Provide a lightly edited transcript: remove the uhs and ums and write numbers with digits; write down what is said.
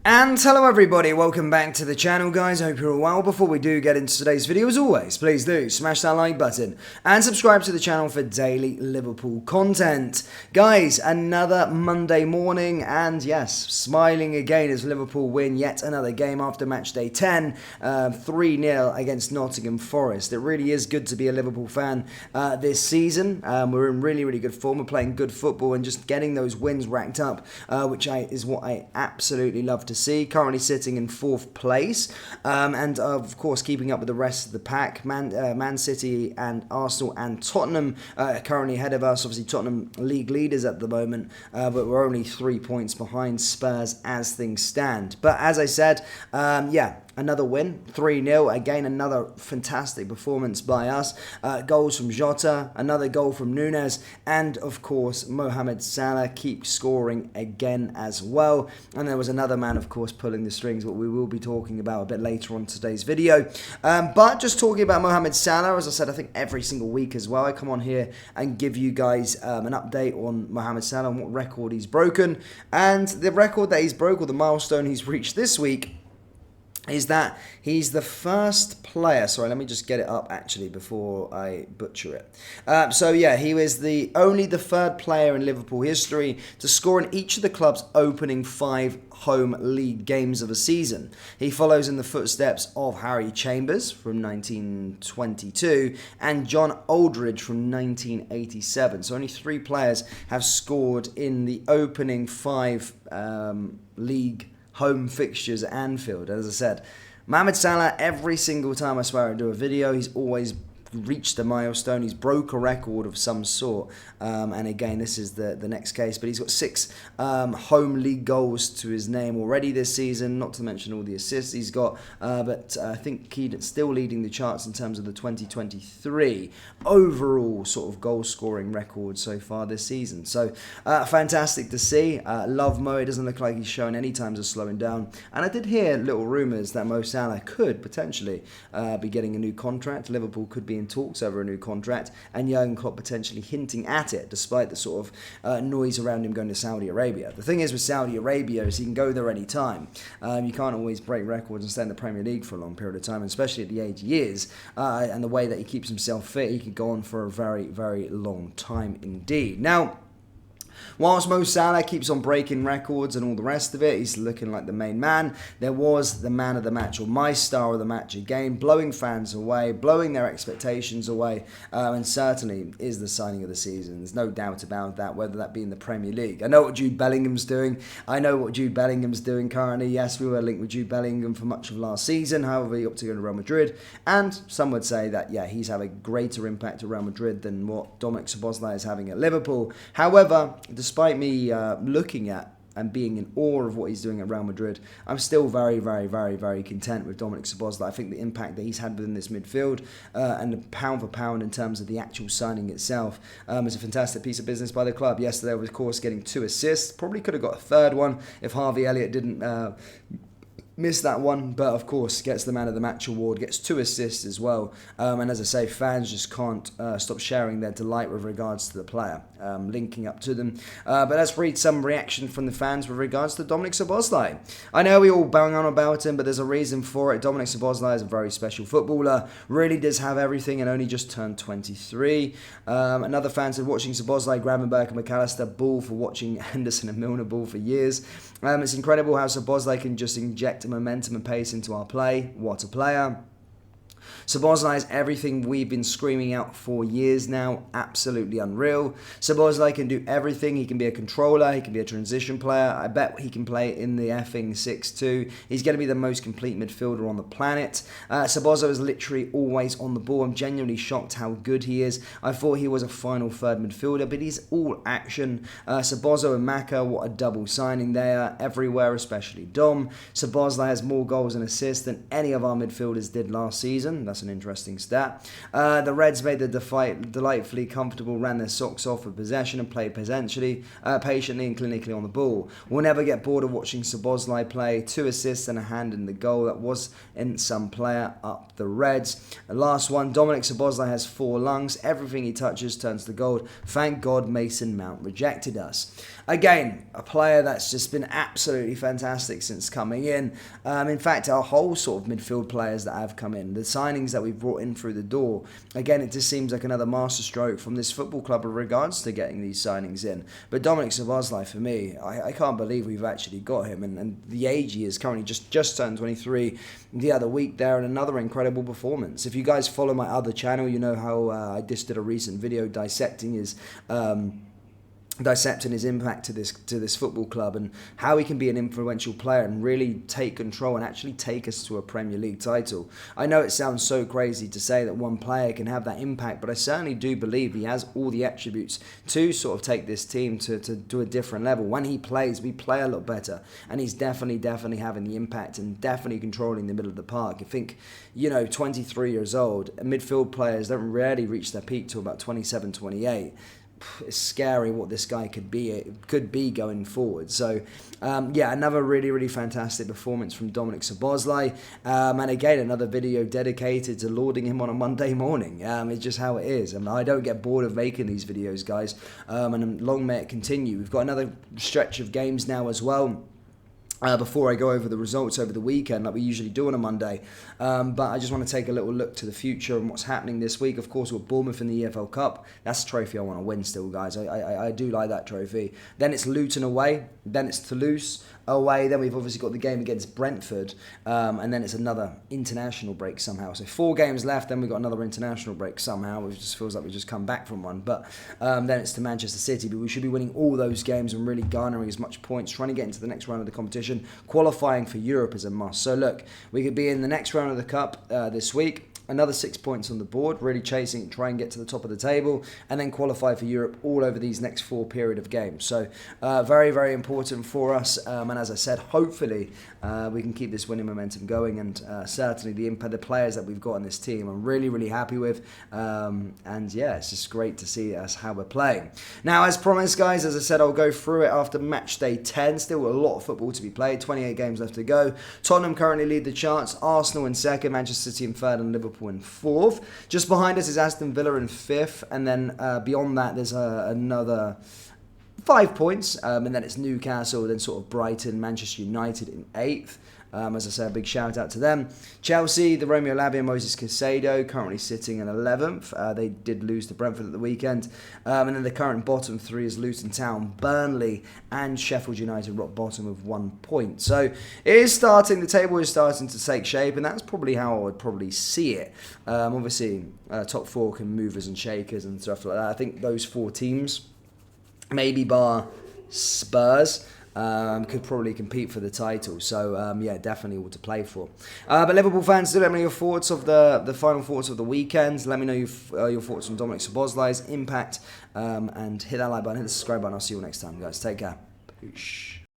And hello everybody, welcome back to the channel guys, I hope you're all well. Before we do get into today's video, as always, please do smash that like button and subscribe to the channel for daily Liverpool content. Guys, another Monday morning and yes, smiling again as Liverpool win yet another game after match day 10, 3-0 against Nottingham Forest. It really is good to be a Liverpool fan this season. We're in really good form, we're playing good football and just getting those wins racked up, which is what I absolutely love to see. Currently sitting in 4th place and of course keeping up with the rest of the pack. Man City and Arsenal and Tottenham currently ahead of us. Obviously Tottenham league leaders at the moment, but we're only 3 points behind Spurs as things stand. But as I said, another win, 3-0. Again, another fantastic performance by us. Goals from Jota, another goal from Nunes, and of course, Mohamed Salah keeps scoring again as well. And there was another man, of course, pulling the strings, what we will be talking about a bit later on today's video. But just talking about Mohamed Salah, as I said, I think every single week as well, I come on here and give you guys an update on Mohamed Salah and what record he's broken. And the record that he's broke, or the milestone he's reached this week, is that he's the first player, sorry, let me just get it up actually before I butcher it. He was only the third player in Liverpool history to score in each of the club's opening 5 home league games of a season. He follows in the footsteps of Harry Chambers from 1922 and John Aldridge from 1987. So only 3 players have scored in the opening 5 league home fixtures at Anfield. As I said, Mohamed Salah, every single time I swear I do a video, he's always reached a milestone. He's broke a record of some sort, and again, this is the next case, but he's got 6 home league goals to his name already this season, not to mention all the assists he's got, but I think he's still leading the charts in terms of the 2023 overall sort of goal scoring record so far this season. So fantastic to see. Love Mo. It doesn't look like he's shown any times of slowing down, and I did hear little rumours that Mo Salah could potentially be getting a new contract. Liverpool could be in talks over a new contract, and Jurgen Klopp potentially hinting at it, despite the sort of noise around him going to Saudi Arabia. The thing is with Saudi Arabia is he can go there any time. You can't always break records and stay in the Premier League for a long period of time, especially at the age he is, and the way that he keeps himself fit, he could go on for a very long time indeed. Now, whilst Mo Salah keeps on breaking records and all the rest of it, he's looking like the main man. There was the man of the match, or my star of the match again, blowing fans away, blowing their expectations away, and certainly is the signing of the season. There's no doubt about that, whether that be in the Premier League. I know what Jude Bellingham's doing. Currently. Yes, we were linked with Jude Bellingham for much of last season. However, he opted to go to Real Madrid, and some would say that, yeah, he's having a greater impact at Real Madrid than what Dominik Szoboszlai is having at Liverpool. However, despite me looking at and being in awe of what he's doing at Real Madrid, I'm still very content with Dominik Szoboszlai. I think the impact that he's had within this midfield and the pound for pound in terms of the actual signing itself is a fantastic piece of business by the club. Yesterday, of course, getting 2 assists. Probably could have got a 3rd one if Harvey Elliott didn't missed that one, but of course gets the man of the match award, gets 2 assists as well, and as I say, fans just can't stop sharing their delight with regards to the player, linking up to them. But let's read some reaction from the fans with regards to Dominik Szoboszlai. I know we all bang on about him, but there's a reason for it. Dominik Szoboszlai is a very special footballer, really does have everything and only just turned 23. Another fan said, watching Szoboszlai, Gravenberch and McAllister ball for watching Henderson and Milner ball for years. It's incredible how Szoboszlai can just inject momentum and pace into our play. What a player. Szoboszlai is everything we've been screaming out for years now. Absolutely unreal. Szoboszlai can do everything. He can be a controller. He can be a transition player. I bet he can play in the effing 6-2. He's going to be the most complete midfielder on the planet. Szoboszlai is literally always on the ball. I'm genuinely shocked how good he is. I thought he was a final third midfielder, but he's all action. Szoboszlai and Maka, what a double signing there. Everywhere, especially Dom. Szoboszlai has more goals and assists than any of our midfielders did last season. unbeaten. That's an interesting stat. The Reds made the fight delightfully comfortable, ran their socks off with possession and played patiently and clinically on the ball. We'll never get bored of watching Szoboszlai play. 2 assists and a hand in the goal. That was in some player up the Reds. The last one, Dominik Szoboszlai has 4 lungs. Everything he touches turns to gold. Thank God Mason Mount rejected us. Again, a player that's just been absolutely fantastic since coming in. In fact, our whole sort of midfield players that have come in, the signings that we've brought in through the door, again, it just seems like another masterstroke from this football club in regards to getting these signings in. But Dominik Szoboszlai, for me, I can't believe we've actually got him. And the age he is currently just turned 23 the other week there, and another incredible performance. If you guys follow my other channel, you know how I just did a recent video dissecting his impact to this football club and how he can be an influential player and really take control and actually take us to a Premier League title. I know it sounds so crazy to say that one player can have that impact, but I certainly do believe he has all the attributes to sort of take this team to a different level. When he plays, we play a lot better, and he's definitely having the impact and definitely controlling the middle of the park. I think, 23 years old, midfield players don't rarely reach their peak till about 27, 28. It's scary what this guy could be going forward. So, another really fantastic performance from Dominik Szoboszlai. And again, another video dedicated to lauding him on a Monday morning. It's just how it is. I don't get bored of making these videos, guys. And long may it continue. We've got another stretch of games now as well. Before I go over the results over the weekend, like we usually do on a Monday. But I just want to take a little look to the future and what's happening this week. Of course, we're Bournemouth in the EFL Cup. That's a trophy I want to win still, guys. I do like that trophy. Then it's Luton away. Then it's Toulouse away. Then we've obviously got the game against Brentford. And then it's another international break somehow. So 4 games left. Then we've got another international break somehow. It just feels like we've just come back from one. But then it's to Manchester City. But we should be winning all those games and really garnering as much points, trying to get into the next round of the competition. Qualifying for Europe is a must. So look, we could be in the next round of the Cup this week. Another 6 points on the board, really chasing, try and get to the top of the table, and then qualify for Europe all over these next 4 period of games. So very important for us. And as I said, hopefully we can keep this winning momentum going. And certainly the players that we've got on this team, I'm really happy with. And yeah, it's just great to see us how we're playing. Now, as promised, guys, as I said, I'll go through it after match day 10. Still a lot of football to be played. 28 games left to go. Tottenham currently lead the charts. Arsenal in second, Manchester City in third, and Liverpool in 4th. Just behind us is Aston Villa in 5th, and then beyond that there's another 5 points, and then it's Newcastle, then sort of Brighton, Manchester United in 8th. As I say, a big shout out to them. Chelsea, the Romeo Lavia and Moses Caicedo, currently sitting in 11th. They did lose to Brentford at the weekend. And then the current bottom 3 is Luton Town, Burnley, and Sheffield United rock bottom with 1 point. So the table is starting to take shape, and that's probably how I would probably see it. Obviously, top 4 can movers and shakers and stuff like that. I think those 4 teams, maybe bar Spurs, could probably compete for the title. So definitely all to play for. But Liverpool fans, do let me know your thoughts of the final thoughts of the weekend. Let me know your thoughts on Dominik Szoboszlai's impact, and hit that like button, hit the subscribe button. I'll see you all next time, guys. Take care. Peace.